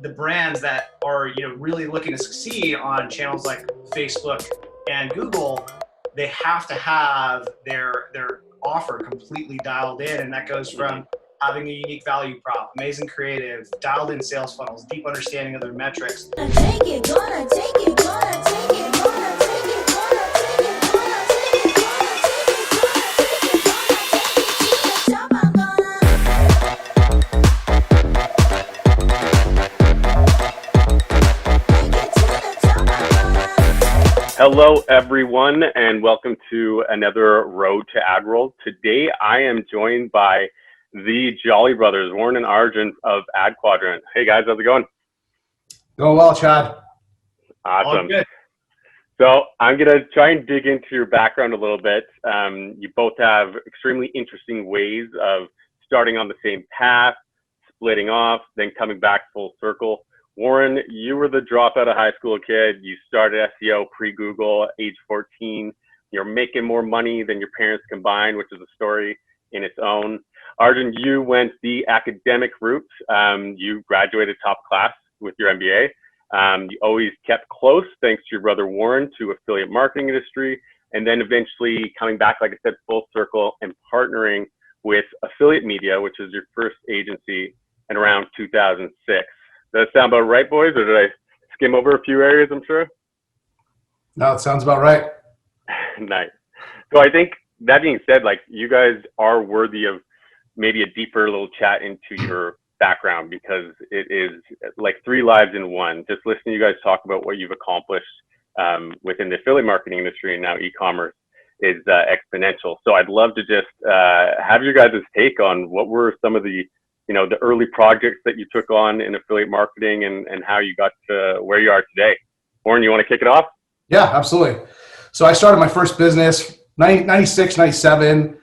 the brands that are, really looking to succeed on channels like Facebook and Google, they have to have their offer completely dialed in, and that goes from having a unique value prop, amazing creative, dialed in sales funnels, deep understanding of their metrics. Gonna take it, gonna take it, gonna take it, gonna take it, gonna take it, gonna take it, gonna take it, gonna take it to the top, I'm gonna. Hello, everyone, and welcome to another Road to Ad World. Today, I am joined by the Jolly Brothers, Warren and Arjun of adQuadrant. Hey, guys, how's it going? Going well, Chad. Awesome. All good. So I'm going to try and dig into your background a little bit. You both have extremely interesting ways of starting on the same path, splitting off, then coming back full circle. Warren, you were the dropout of high school kid. You started SEO pre-Google, age 14. You're making more money than your parents combined, which is a story in its own. Arjun, you went the academic route. You graduated top class with your MBA. You always kept close, thanks to your brother Warren, to affiliate marketing industry, and then eventually coming back, like I said, full circle and partnering with Affiliate Media, which is your first agency in around 2006. Does that sound about right, boys, or did I skim over a few areas, I'm sure? No, it sounds about right. Nice. So I think that being said, like, you guys are worthy of maybe a deeper little chat into your background, because it is like three lives in one. Just listening to you guys talk about what you've accomplished within the affiliate marketing industry and now e-commerce is exponential. So I'd love to just have your guys' take on what were some of the, the early projects that you took on in affiliate marketing and how you got to where you are today. Warren, you want to kick it off? Yeah, absolutely. So I started my first business 96, 97,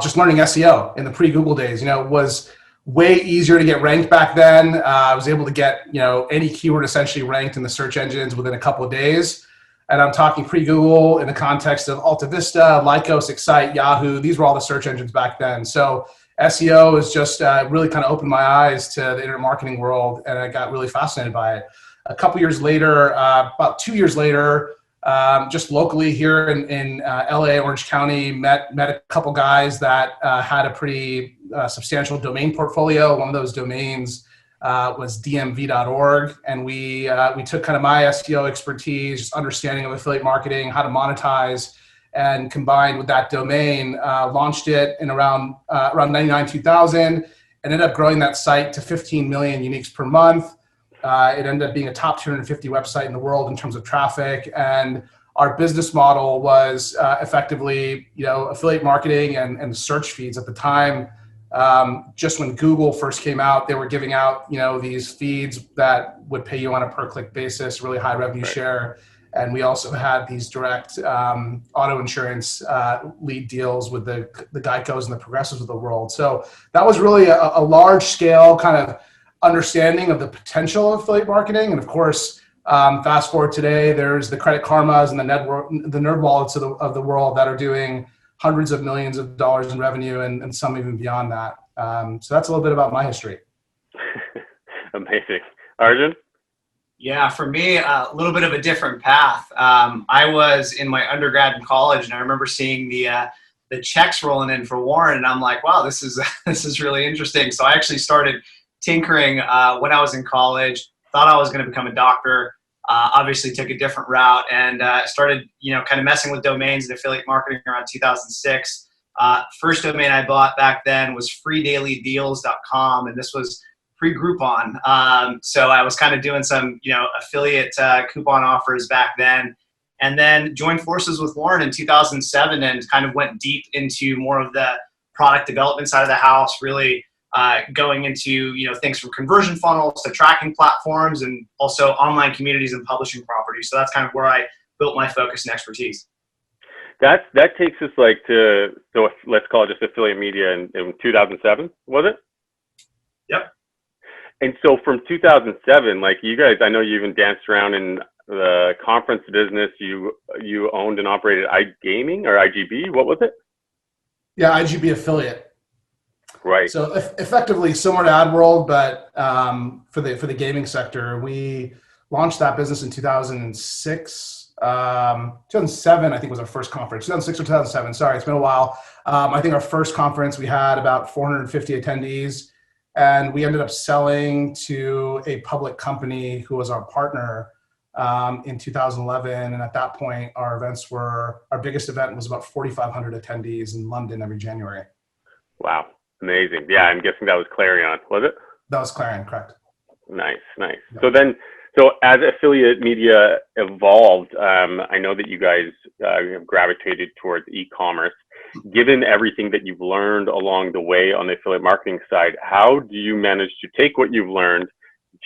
just learning SEO in the pre-Google days. It was way easier to get ranked back then. I was able to get, any keyword essentially ranked in the search engines within a couple of days. And I'm talking pre-Google in the context of Alta Vista, Lycos, Excite, Yahoo. These were all the search engines back then. So SEO is just really kind of opened my eyes to the internet marketing world, and I got really fascinated by it. A couple years later, about 2 years later, just locally here in LA, Orange County, met a couple guys that had a pretty substantial domain portfolio. One of those domains was dmv.org, and we took kind of my SEO expertise, just understanding of affiliate marketing, how to monetize, and combined with that domain, launched it in around 99, 2000, and ended up growing that site to 15 million uniques per month. It ended up being a top 250 website in the world in terms of traffic, and our business model was effectively, affiliate marketing and search feeds at the time. Just when Google first came out, they were giving out, these feeds that would pay you on a per-click basis, really high revenue share. And we also had these direct auto insurance lead deals with the Geicos and the Progressives of the world. So that was really a large-scale kind of understanding of the potential of affiliate marketing. And of course, fast forward today, there's the Credit Karmas and the NerdWallets of the world that are doing hundreds of millions of dollars in revenue and some even beyond that. So that's a little bit about my history. Amazing. Arjun? Yeah, for me, a little bit of a different path. I was in my undergrad in college, and I remember seeing the checks rolling in for Warren, and I'm like, wow, this is really interesting. So I actually started tinkering when I was in college. Thought I was going to become a doctor. Obviously, took a different route and started, kind of messing with domains and affiliate marketing around 2006. First domain I bought back then was freedailydeals.com, and this was pre-Groupon. So I was kind of doing some, affiliate coupon offers back then, and then joined forces with Warren in 2007 and kind of went deep into more of the product development side of the house, really going into, things from conversion funnels to tracking platforms and also online communities and publishing properties. So that's kind of where I built my focus and expertise. That takes us so let's call it just affiliate media in 2007, was it? Yep. And so from 2007, like, you guys, I know you even danced around in the conference business. You owned and operated iGaming or IGB. What was it? Yeah, IGB affiliate. Right. So effectively similar to AdWorld, but for the gaming sector, we launched that business in 2006. 2007, I think, was our first conference. 2006 or 2007. Sorry, it's been a while. I think our first conference, we had about 450 attendees, and we ended up selling to a public company who was our partner in 2011. And at that point, our biggest event was about 4,500 attendees in London every January. Wow. Amazing. Yeah, I'm guessing that was Clarion, was it? That was Clarion, correct. Nice. Yeah. So as affiliate media evolved, I know that you guys have gravitated towards e-commerce. Given everything that you've learned along the way on the affiliate marketing side, how do you manage to take what you've learned,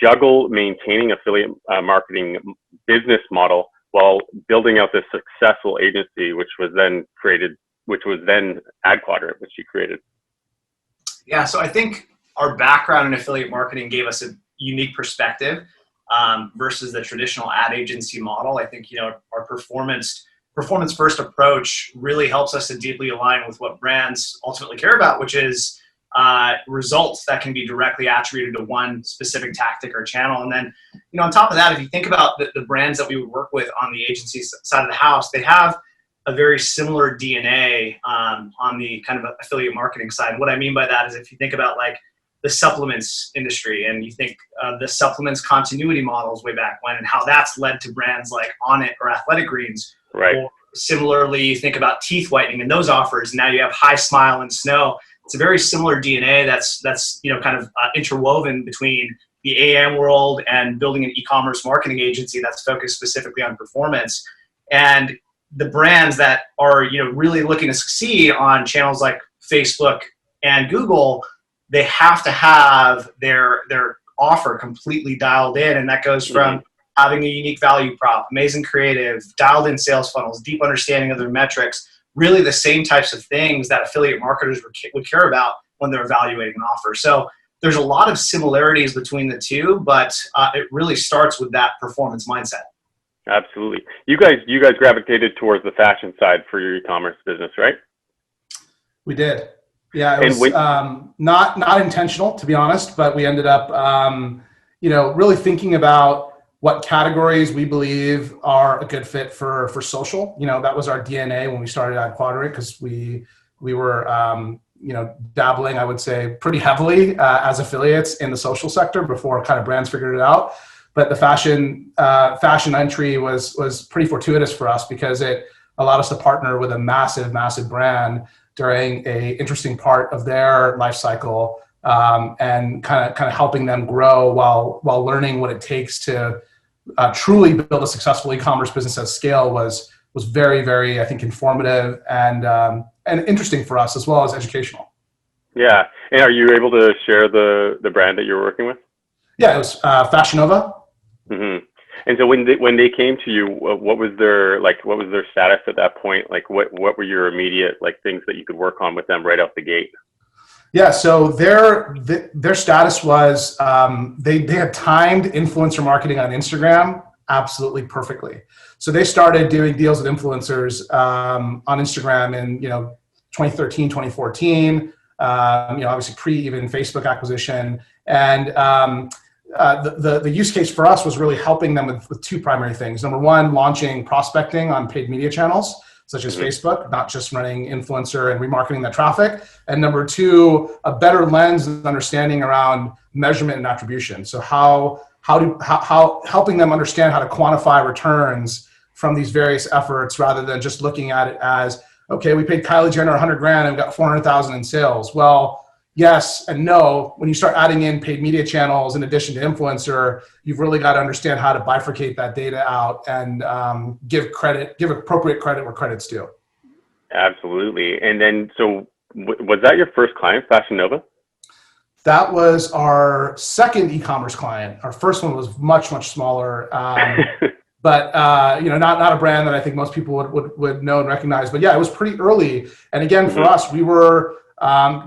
juggle maintaining affiliate marketing business model while building out this successful agency, which was then adQuadrant, which you created? Yeah, so I think our background in affiliate marketing gave us a unique perspective versus the traditional ad agency model. I think, our performance first approach really helps us to deeply align with what brands ultimately care about, which is results that can be directly attributed to one specific tactic or channel. And then, on top of that, if you think about the brands that we would work with on the agency side of the house, they have a very similar DNA on the kind of affiliate marketing side. What I mean by that is if you think about like the supplements industry and you think the supplements continuity models way back when and how that's led to brands like Onnit or Athletic Greens. Right. Or similarly, you think about teeth whitening and those offers. Now you have High Smile and Snow. It's a very similar DNA that's kind of interwoven between the AM world and building an e-commerce marketing agency that's focused specifically on performance. And the brands that are really looking to succeed on channels like Facebook and Google, they have to have their offer completely dialed in, and that goes from having a unique value prop, amazing creative, dialed in sales funnels, deep understanding of their metrics, really the same types of things that affiliate marketers would care about when they're evaluating an offer. So there's a lot of similarities between the two, but it really starts with that performance mindset. Absolutely. You guys gravitated towards the fashion side for your e-commerce business, right? We did. Yeah, it was not intentional, to be honest, but we ended up, really thinking about what categories we believe are a good fit for social. That was our DNA when we started adQuadrant, because we were, dabbling, I would say, pretty heavily as affiliates in the social sector before kind of brands figured it out. But the fashion entry was pretty fortuitous for us because it allowed us to partner with a massive brand during a interesting part of their life cycle, and kind of helping them grow while learning what it takes to truly build a successful e-commerce business at scale was very, very, I think, informative and interesting for us as well as educational. Yeah, and are you able to share the brand that you're working with? Yeah, it was Fashion Nova. Mm-hmm. And so when they came to you, what was their status at that point? Like what were your immediate things that you could work on with them right off the gate? Yeah, so their status was they had timed influencer marketing on Instagram absolutely perfectly. So they started doing deals with influencers on Instagram in 2013, 2014. Obviously pre even Facebook acquisition, and the use case for us was really helping them with two primary things. Number one, launching prospecting on paid media channels, such as Facebook, not just running influencer and remarketing that traffic. And number two, a better lens and understanding around measurement and attribution. So how helping them understand how to quantify returns from these various efforts rather than just looking at it as, okay, we paid Kylie Jenner $100,000 and we got 400,000 in sales. Well, yes and no. When you start adding in paid media channels in addition to influencer, you've really got to understand how to bifurcate that data out and give appropriate credit where credit's due. Absolutely. And then, so was that your first client, Fashion Nova? That was our second e-commerce client. Our first one was much smaller, but not a brand that I think most people would know and recognize. But yeah, it was pretty early. And again, for us, we were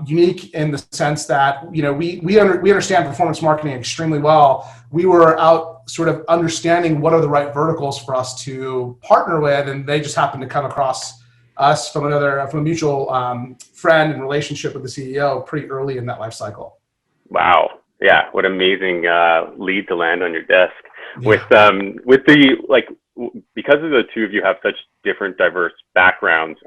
unique in the sense that we understand performance marketing extremely well. We were out sort of understanding what are the right verticals for us to partner with, and they just happened to come across us from a mutual friend and relationship with the CEO pretty early in that life cycle. Wow. Yeah. What amazing lead to land on your desk. Yeah. With the, like, because of the two of you have such different, diverse backgrounds,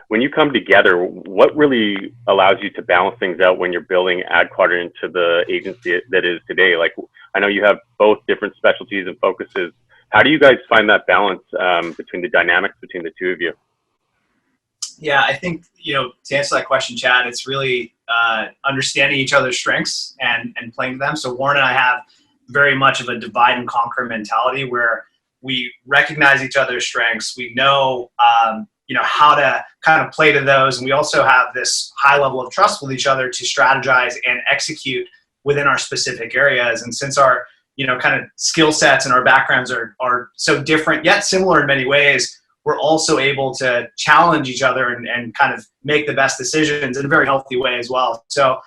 when you come together, what really allows you to balance things out when you're building adQuadrant to the agency that is today? Like, I know you have both different specialties and focuses. How do you guys find that balance between the dynamics between the two of you? Yeah, I think, to answer that question, Chad, it's really understanding each other's strengths and playing to them. So Warren and I have very much of a divide and conquer mentality where we recognize each other's strengths. We know, how to kind of play to those. And we also have this high level of trust with each other to strategize and execute within our specific areas. And since our, kind of skill sets and our backgrounds are so different yet similar in many ways, we're also able to challenge each other and kind of make the best decisions in a very healthy way as well. So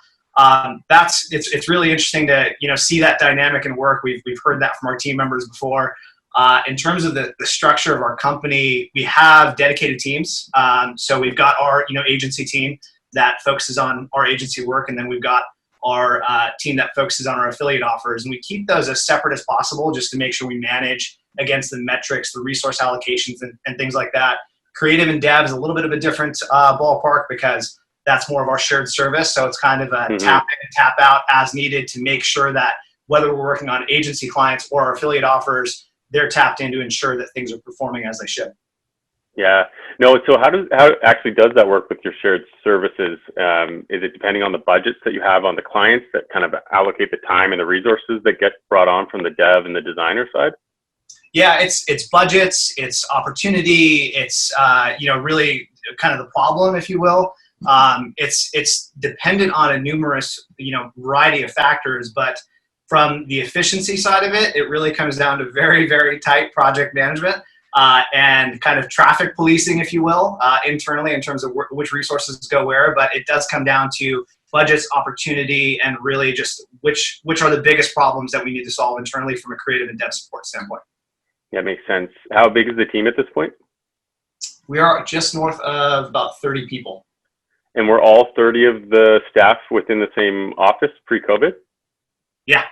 it's really interesting to see that dynamic and work. We've heard that from our team members before. In terms of the structure of our company, we have dedicated teams. So we've got our agency team that focuses on our agency work, and then we've got our team that focuses on our affiliate offers, and we keep those as separate as possible just to make sure we manage against the metrics, the resource allocations, and things like that. Creative and dev is a little bit of a different ballpark because that's more of our shared service. So it's kind of a tap in and tap out as needed to make sure that whether we're working on agency clients or our affiliate offers, they're tapped in to ensure that things are performing as they should. Yeah. No, so how actually does that work with your shared services? Is it depending on the budgets that you have on the clients that kind of allocate the time and the resources that get brought on from the dev and the designer side? Yeah, it's budgets, it's opportunity, it's really kind of the problem, if you will. It's dependent on a numerous variety of factors, but from the efficiency side of it, it really comes down to very, very tight project management and kind of traffic policing, if you will, internally in terms of which resources go where. But it does come down to budgets, opportunity, and really just which are the biggest problems that we need to solve internally from a creative and dev support standpoint. Yeah, makes sense. How big is the team at this point? We are just north of about 30 people. And we're all 30 of the staff within the same office pre-COVID? Yeah.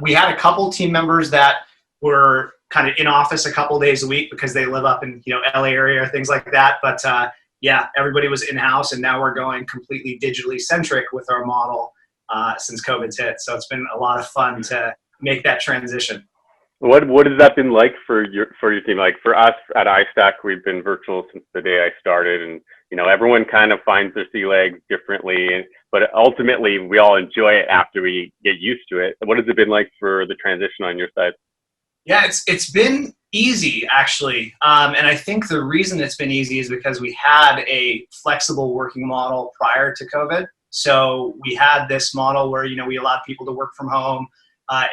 We had a couple team members that were kind of in office a couple days a week because they live up in LA area or things like that. But everybody was in-house, and now we're going completely digitally centric with our model since COVID's hit. So it's been a lot of fun to make that transition. What has that been like for your team? Like for us at iStack, we've been virtual since the day I started, and everyone kind of finds their sea legs differently, but ultimately we all enjoy it after we get used to it. What has it been like for the transition on your side? Yeah, it's been easy actually, and I think the reason it's been easy is because we had a flexible working model prior to COVID. So we had this model where we allowed people to work from home,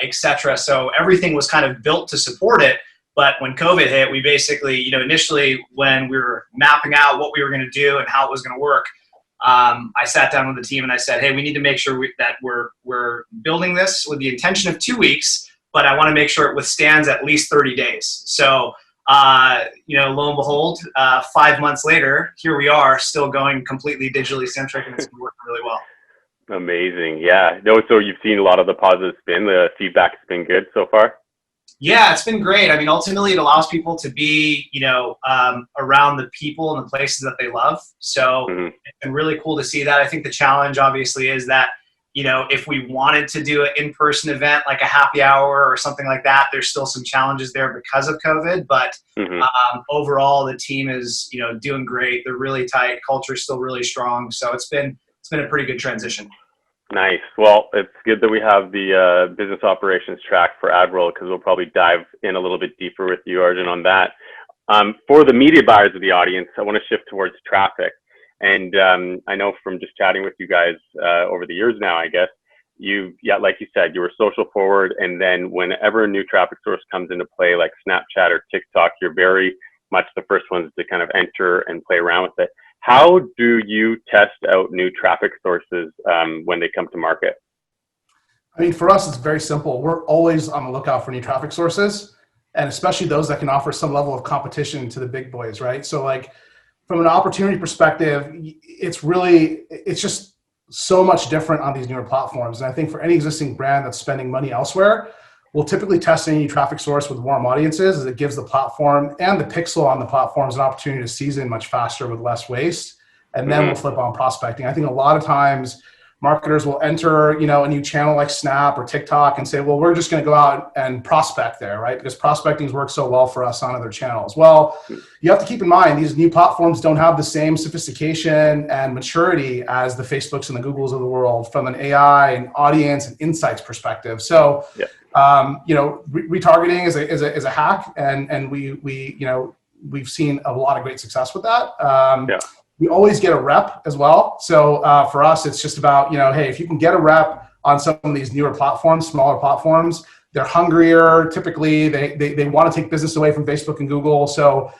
etc. So everything was kind of built to support it. But when COVID hit, we basically, initially when we were mapping out what we were going to do and how it was going to work, I sat down with the team and I said, hey, we need to make sure that we're building this with the intention of 2 weeks, but I want to make sure it withstands at least 30 days. So, lo and behold, 5 months later, here we are still going completely digitally centric, and it's been working really well. Amazing. Yeah. No, so you've seen a lot of the positive spin. The feedback has been good so far? Yeah, it's been great. I mean, ultimately, it allows people to be, around the people and the places that they love. So It's been really cool to see that. I think the challenge, obviously, is that, if we wanted to do an in-person event like a happy hour or something like that, there's still some challenges there because of COVID. But overall, the team is, doing great. They're really tight. Culture is still really strong. So it's been a pretty good transition. Nice. Well, it's good that we have the business operations track for AdWorld, because we'll probably dive in a little bit deeper with you, Arjun, on that. For the media buyers of the audience, I want to shift towards traffic. And I know from just chatting with you guys over the years now, I guess, like you said, you were social forward. And then whenever a new traffic source comes into play, like Snapchat or TikTok, you're very much the first ones to kind of enter and play around with it. How do you test out new traffic sources when they come to market? I mean, for us, it's very simple. We're always on the lookout for new traffic sources, and especially those that can offer some level of competition to the big boys, right? So like from an opportunity perspective, it's just so much different on these newer platforms. And I think for any existing brand that's spending money elsewhere, we'll typically test any traffic source with warm audiences, as it gives the platform and the pixel on the platforms an opportunity to season much faster with less waste. And then we'll flip on prospecting. I think a lot of times marketers will enter, a new channel like Snap or TikTok and say, well, we're just going to go out and prospect there, right? Because prospecting's worked so well for us on other channels. Well, you have to keep in mind, these new platforms don't have the same sophistication and maturity as the Facebooks and the Googles of the world from an AI and audience and insights perspective. So, retargeting is a hack, and we've seen a lot of great success with that. We always get a rep as well. So for us, it's just about, hey, if you can get a rep on some of these newer platforms, smaller platforms, they're hungrier. Typically, they want to take business away from Facebook and Google. So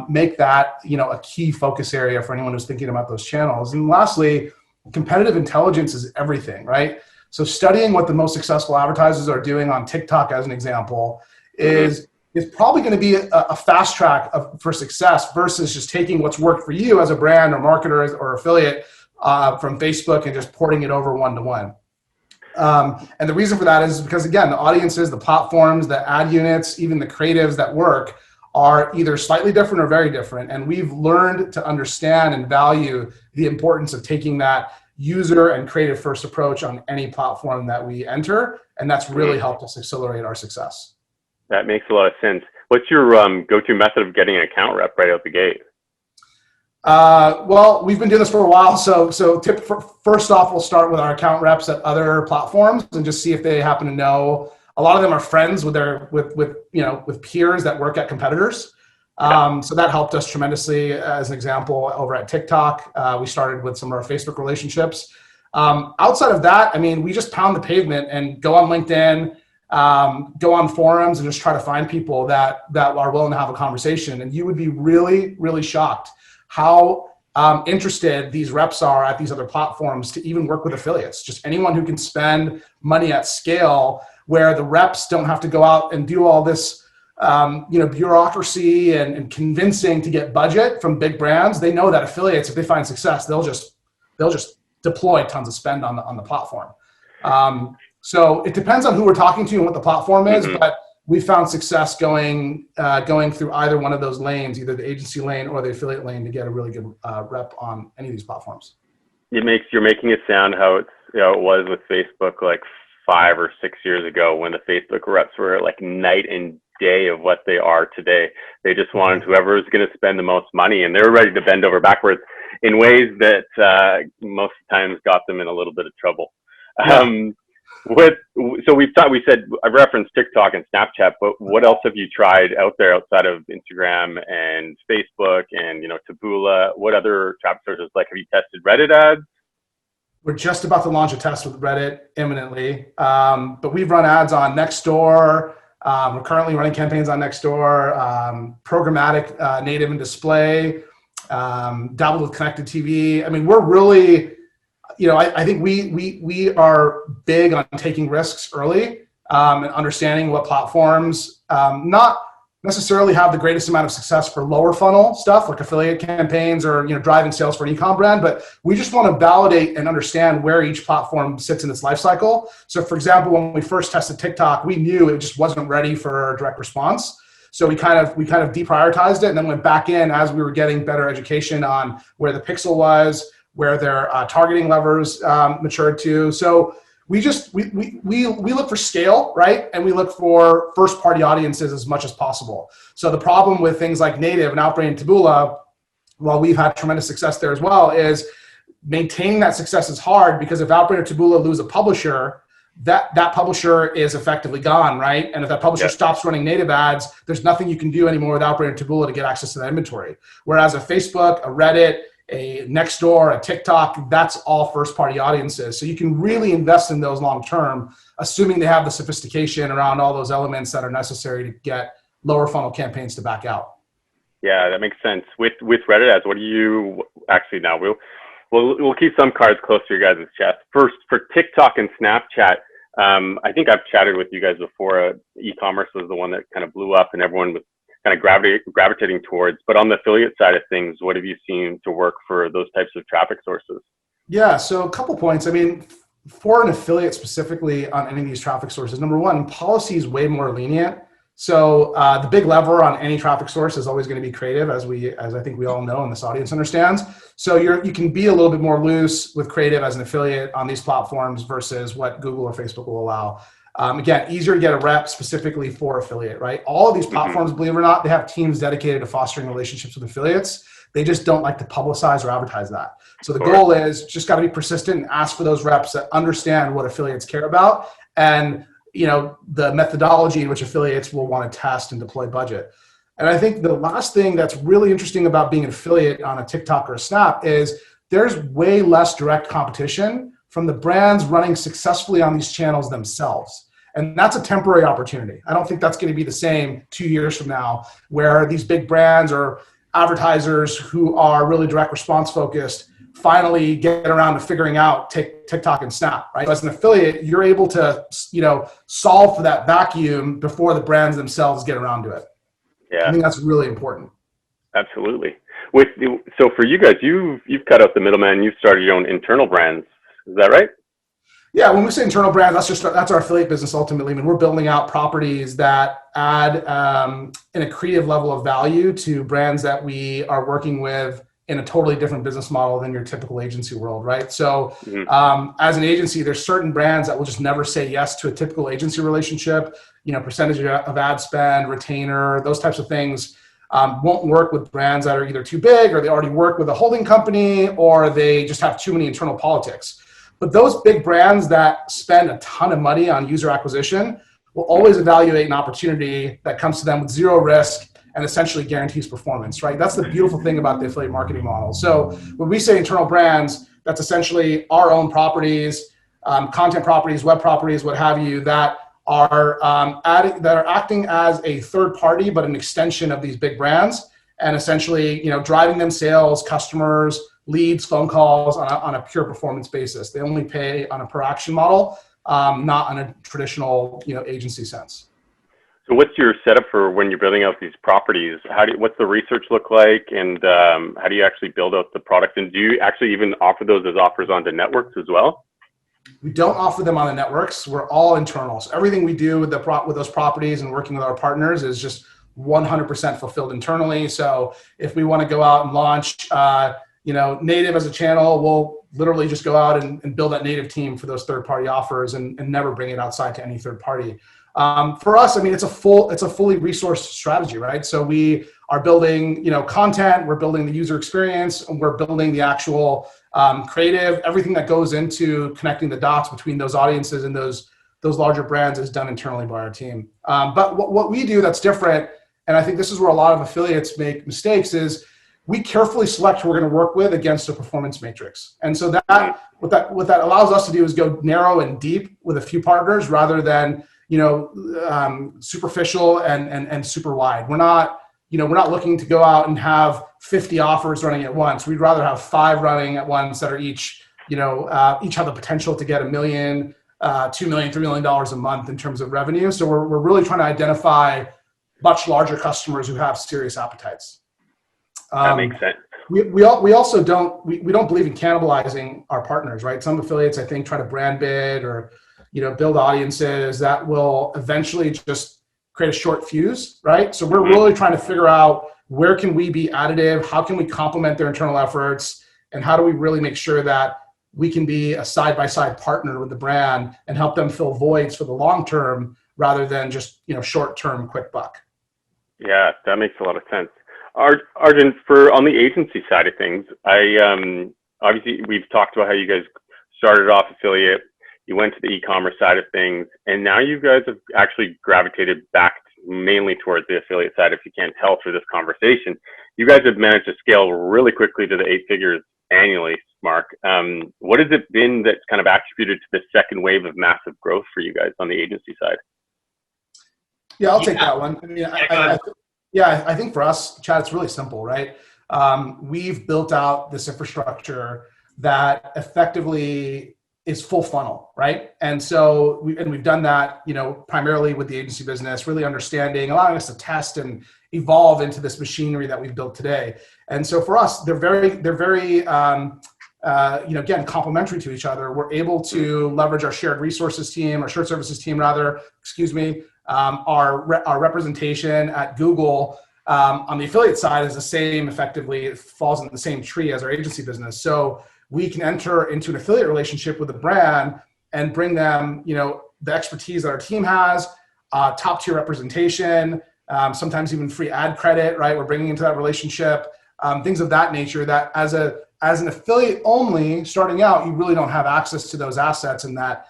make that, a key focus area for anyone who's thinking about those channels. And lastly, competitive intelligence is everything, right? So studying what the most successful advertisers are doing on TikTok, as an example, is probably going to be a fast track for success versus just taking what's worked for you as a brand or marketer or affiliate from Facebook and just porting it over one-to-one. And the reason for that is because, again, the audiences, the platforms, the ad units, even the creatives that work are either slightly different or very different. And we've learned to understand and value the importance of taking that user and creative first approach on any platform that we enter. And that's really helped us accelerate our success. That makes a lot of sense. What's your go-to method of getting an account rep right out the gate? Well, we've been doing this for a while. So first off, we'll start with our account reps at other platforms and just see if they happen to know. A lot of them are friends with peers that work at competitors. So that helped us tremendously. As an example, over at TikTok, we started with some of our Facebook relationships. Outside of that, we just pound the pavement and go on LinkedIn, go on forums, and just try to find people that are willing to have a conversation. And you would be really, really shocked how interested these reps are at these other platforms to even work with affiliates. Just anyone who can spend money at scale, where the reps don't have to go out and do all this bureaucracy and convincing to get budget from big brands. They know that affiliates, if they find success, they'll just deploy tons of spend on the platform. So it depends on who we're talking to and what the platform is, but we found success going through either one of those lanes, either the agency lane or the affiliate lane, to get a really good rep on any of these platforms. You're making it sound how it was with Facebook like 5 or 6 years ago, when the Facebook reps were like night and day of what they are today. They just wanted whoever was going to spend the most money, and they were ready to bend over backwards in ways that most times got them in a little bit of trouble. Yeah. We said I referenced TikTok and Snapchat, but what else have you tried out there outside of Instagram and Facebook and Taboola? What other traffic sources? Like, have you tested Reddit ads? We're just about to launch a test with Reddit imminently, but we've run ads on Nextdoor. We're currently running campaigns on Nextdoor, programmatic, native and display, dabbled with connected TV. We're really, I think we are big on taking risks early and understanding what platforms not necessarily have the greatest amount of success for lower funnel stuff like affiliate campaigns or driving sales for an e-com brand, but we just want to validate and understand where each platform sits in its life cycle. So for example, when we first tested TikTok, we knew it just wasn't ready for direct response. So we kind of deprioritized it and then went back in as we were getting better education on where the pixel was, where their targeting levers matured to. So we look for scale, right? And we look for first party audiences as much as possible. So the problem with things like Native and Outbrain and Taboola, while we've had tremendous success there as well, is maintaining that success is hard, because if Outbrain or Taboola lose a publisher, that publisher is effectively gone, right? And if that publisher stops running native ads, there's nothing you can do anymore with Outbrain or Taboola to get access to that inventory. Whereas a Facebook, a Reddit, a Nextdoor, a TikTok, that's all first-party audiences. So you can really invest in those long-term, assuming they have the sophistication around all those elements that are necessary to get lower funnel campaigns to back out. Yeah, that makes sense. With Reddit ads, what do you actually now? We'll keep some cards close to your guys' chest. First, for TikTok and Snapchat, I think I've chatted with you guys before. Ecommerce was the one that kind of blew up, and everyone was kind of gravitating towards. But on the affiliate side of things, what have you seen to work for those types of traffic sources? Yeah, so a couple points. I mean, for an affiliate specifically on any of these traffic sources, number one, policy is way more lenient. So the big lever on any traffic source is always going to be creative, as I think we all know and this audience understands. So you can be a little bit more loose with creative as an affiliate on these platforms versus what Google or Facebook will allow. Again, easier to get a rep specifically for affiliate, right? All of these platforms, believe it or not, they have teams dedicated to fostering relationships with affiliates. They just don't like to publicize or advertise that. So the goal is just got to be persistent and ask for those reps that understand what affiliates care about and the methodology in which affiliates will want to test and deploy budget. And I think the last thing that's really interesting about being an affiliate on a TikTok or a Snap is there's way less direct competition from the brands running successfully on these channels themselves. And that's a temporary opportunity. I don't think that's going to be the same 2 years from now, where these big brands or advertisers who are really direct response focused finally get around to figuring out TikTok and Snap, right? So as an affiliate, you're able to, solve for that vacuum before the brands themselves get around to it. Yeah, I think that's really important. absolutely. So for you guys, you've cut out the middleman. You've started your own internal brands. Is that right? Yeah, when we say internal brands, that's our affiliate business ultimately. I mean, we're building out properties that add an accretive level of value to brands that we are working with in a totally different business model than your typical agency world, right? So as an agency, there's certain brands that will just never say yes to a typical agency relationship, percentage of ad spend, retainer, those types of things won't work with brands that are either too big or they already work with a holding company or they just have too many internal politics. But those big brands that spend a ton of money on user acquisition will always evaluate an opportunity that comes to them with zero risk and essentially guarantees performance, right? That's the beautiful thing about the affiliate marketing model. So when we say internal brands, that's essentially our own properties, content properties, web properties, what have you, that are acting as a third party, but an extension of these big brands, and essentially, driving them sales, customers, leads, phone calls on a pure performance basis. They only pay on a per action model, not on a traditional, agency sense. So what's your setup for when you're building out these properties? What's the research look like, and how do you actually build out the product? And do you actually even offer those as offers onto networks as well? We don't offer them on the networks. We're all internal. So everything we do with those properties and working with our partners is just 100% fulfilled internally. So if we want to go out and launch, native as a channel, we'll literally just go out and build that native team for those third-party offers and never bring it outside to any third party. For us, I mean, it's a fully resourced strategy, right? So we are building, content, we're building the user experience, and we're building the actual creative. Everything that goes into connecting the dots between those audiences and those larger brands is done internally by our team. But what we do that's different, and I think this is where a lot of affiliates make mistakes, is we carefully select who we're going to work with against a performance matrix. And so what that allows us to do is go narrow and deep with a few partners rather than superficial and super wide. We're not looking to go out and have 50 offers running at once. We'd rather have 5 running at once that are each have the potential to get $1 million, $2 million, $3 million a month in terms of revenue. So we're really trying to identify much larger customers who have serious appetites. That makes sense. We also don't believe in cannibalizing our partners, right? Some affiliates, I think, try to brand bid or build audiences that will eventually just create a short fuse, right? So we're really trying to figure out where can we be additive, how can we complement their internal efforts, and how do we really make sure that we can be a side-by-side partner with the brand and help them fill voids for the long term rather than just short-term quick buck. Yeah, that makes a lot of sense. Arjun, on the agency side of things, obviously we've talked about how you guys started off affiliate, you went to the e-commerce side of things, and now you guys have actually gravitated back mainly towards the affiliate side. If you can't tell through this conversation, you guys have managed to scale really quickly to the 8 figures annually mark. What has it been that's kind of attributed to the second wave of massive growth for you guys on the agency side? Yeah, I'll take that one. I mean, I think for us, Chad, it's really simple, right? We've built out this infrastructure that effectively is full funnel, right? And so we've done that, primarily with the agency business, really understanding, allowing us to test and evolve into this machinery that we've built today. And so for us, they're very again, complementary to each other. We're able to leverage our shared resources team, our shared services team rather, our representation at Google on the affiliate side is the same effectively. It falls in the same tree as our agency business. So we can enter into an affiliate relationship with a brand and bring them, the expertise that our team has, top tier representation, sometimes even free ad credit, right? We're bringing into that relationship, things of that nature that as an affiliate only starting out, you really don't have access to those assets and that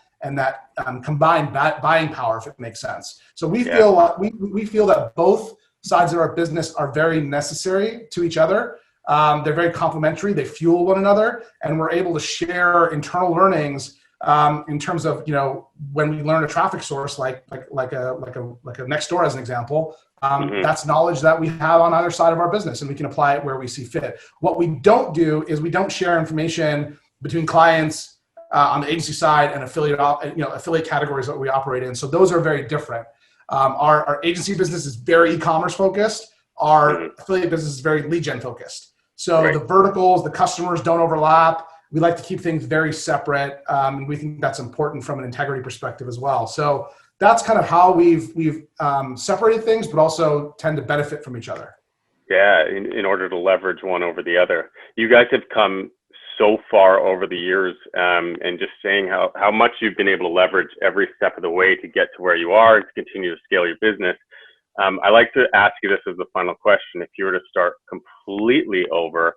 combined buying power, if it makes sense. So we feel we feel that both sides of our business are very necessary to each other. They're very complementary. They fuel one another, and we're able to share internal learnings in terms of when we learn a traffic source like a next door as an example. That's knowledge that we have on either side of our business, and we can apply it where we see fit. What we don't do is we don't share information between clients on the agency side and affiliate categories that we operate in. So those are very different. Our agency business is very e-commerce focused. Our affiliate business is very lead gen focused. So the verticals, the customers don't overlap. We like to keep things very separate. And we think that's important from an integrity perspective as well. So that's kind of how we've separated things, but also tend to benefit from each other. Yeah, in order to leverage one over the other. You guys have come so far over the years, and just saying how much you've been able to leverage every step of the way to get to where you are and to continue to scale your business. I like to ask you this as the final question. If you were to start completely over,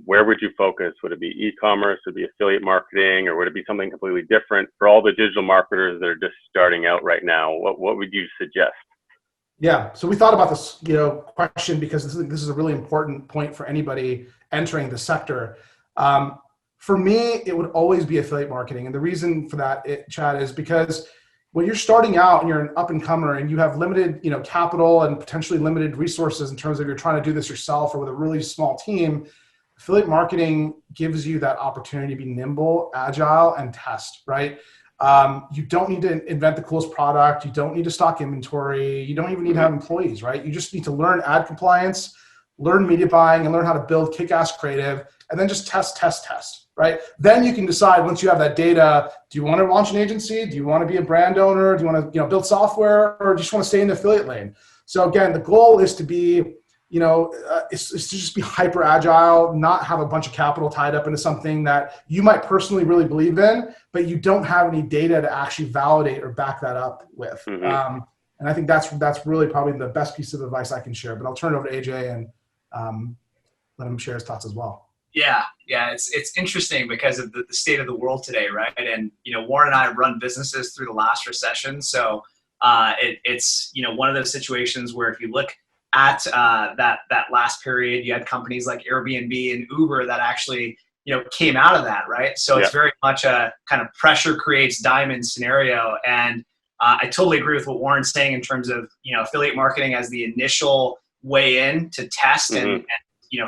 where would you focus? Would it be e-commerce? Would it be affiliate marketing? Or would it be something completely different? For all the digital marketers that are just starting out right now, what would you suggest? Yeah, so we thought about this question because this is a really important point for anybody entering the sector. For me, it would always be affiliate marketing. And the reason for that, Chad, is because when you're starting out and you're an up-and-comer and you have limited capital and potentially limited resources in terms of you're trying to do this yourself or with a really small team, affiliate marketing gives you that opportunity to be nimble, agile, and test, right? You don't need to invent the coolest product. You don't need to stock inventory. You don't even need to have employees, right? You just need to learn ad compliance, learn media buying, and learn how to build kick-ass creative, and then just test, right? Then you can decide once you have that data, do you want to launch an agency? Do you want to be a brand owner? Do you want to build software, or do you just want to stay in the affiliate lane? So again, the goal is to be, is to just be hyper agile, not have a bunch of capital tied up into something that you might personally really believe in, but you don't have any data to actually validate or back that up with. And I think that's really probably the best piece of advice I can share. But I'll turn it over to AJ and let him share his thoughts as well. Yeah, it's interesting because of the state of the world today, right? And Warren and I have run businesses through the last recession, so it's one of those situations where if you look at that last period, you had companies like Airbnb and Uber that actually came out of that, right? So it's very much a kind of pressure creates diamond scenario, and I totally agree with what Warren's saying in terms of affiliate marketing as the initial way in to test and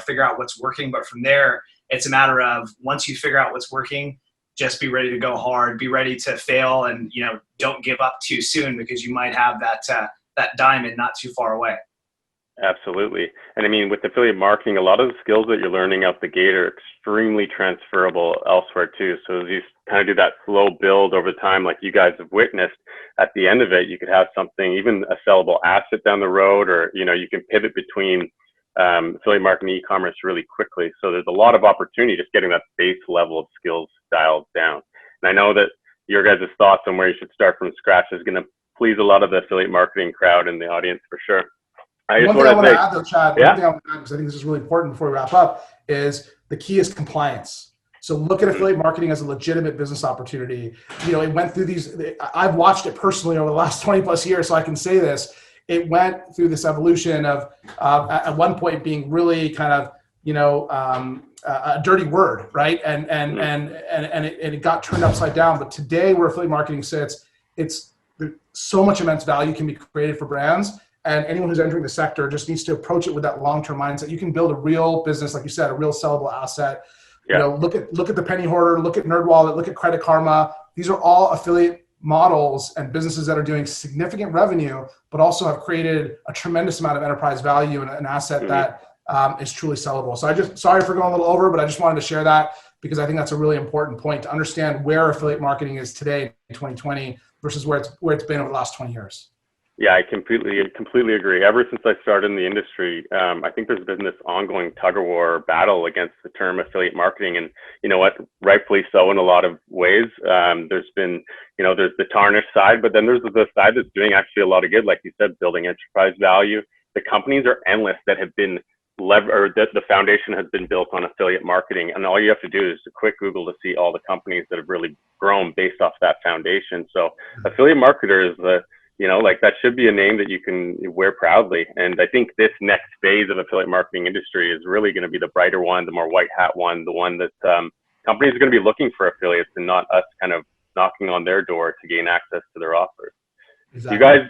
figure out what's working. But from there, it's a matter of once you figure out what's working, just be ready to go hard, be ready to fail, and don't give up too soon because you might have that diamond not too far away. Absolutely. And I mean, with affiliate marketing, a lot of the skills that you're learning out the gate are extremely transferable elsewhere too. So as you kind of do that slow build over time, like you guys have witnessed, at the end of it, you could have something, even a sellable asset down the road, or, you can pivot between affiliate marketing, e-commerce really quickly. So there's a lot of opportunity just getting that base level of skills dialed down. And I know that your guys' thoughts on where you should start from scratch is going to please a lot of the affiliate marketing crowd in the audience for sure. One thing I want to add though, Chad, because I think this is really important before we wrap up, is the key is compliance. So look at affiliate marketing as a legitimate business opportunity. It went through these, I've watched it personally over the last 20 plus years, so I can say this. It went through this evolution of at one point being really kind of, a dirty word, right? And it got turned upside down. But today where affiliate marketing sits, it's so much immense value can be created for brands. And anyone who's entering the sector just needs to approach it with that long-term mindset. You can build a real business, like you said, a real sellable asset. Look at the Penny Hoarder, look at NerdWallet, look at Credit Karma. These are all affiliate models and businesses that are doing significant revenue, but also have created a tremendous amount of enterprise value and an asset that is truly sellable. So sorry for going a little over, but I just wanted to share that because I think that's a really important point to understand where affiliate marketing is today in 2020 versus where it's been over the last 20 years. Yeah, I completely agree. Ever since I started in the industry, I think there's been this ongoing tug of war battle against the term affiliate marketing, and you know what, rightfully so in a lot of ways. There's been, there's the tarnished side, but then there's the side that's doing actually a lot of good, like you said, building enterprise value. The companies are endless that have been the foundation has been built on affiliate marketing, and all you have to do is a quick Google to see all the companies that have really grown based off that foundation. So affiliate marketer is that should be a name that you can wear proudly. And I think this next phase of affiliate marketing industry is really going to be the brighter one, the more white hat one, the one that companies are going to be looking for affiliates and not us kind of knocking on their door to gain access to their offers. Exactly. You guys,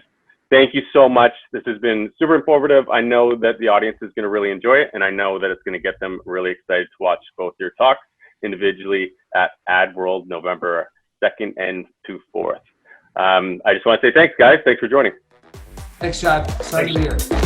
thank you so much. This has been super informative. I know that the audience is going to really enjoy it, and I know that it's going to get them really excited to watch both your talks individually at AdWorld November 2nd and 4th. I just want to say thanks, guys. Thanks for joining. Thanks, Chad. Excited to be here.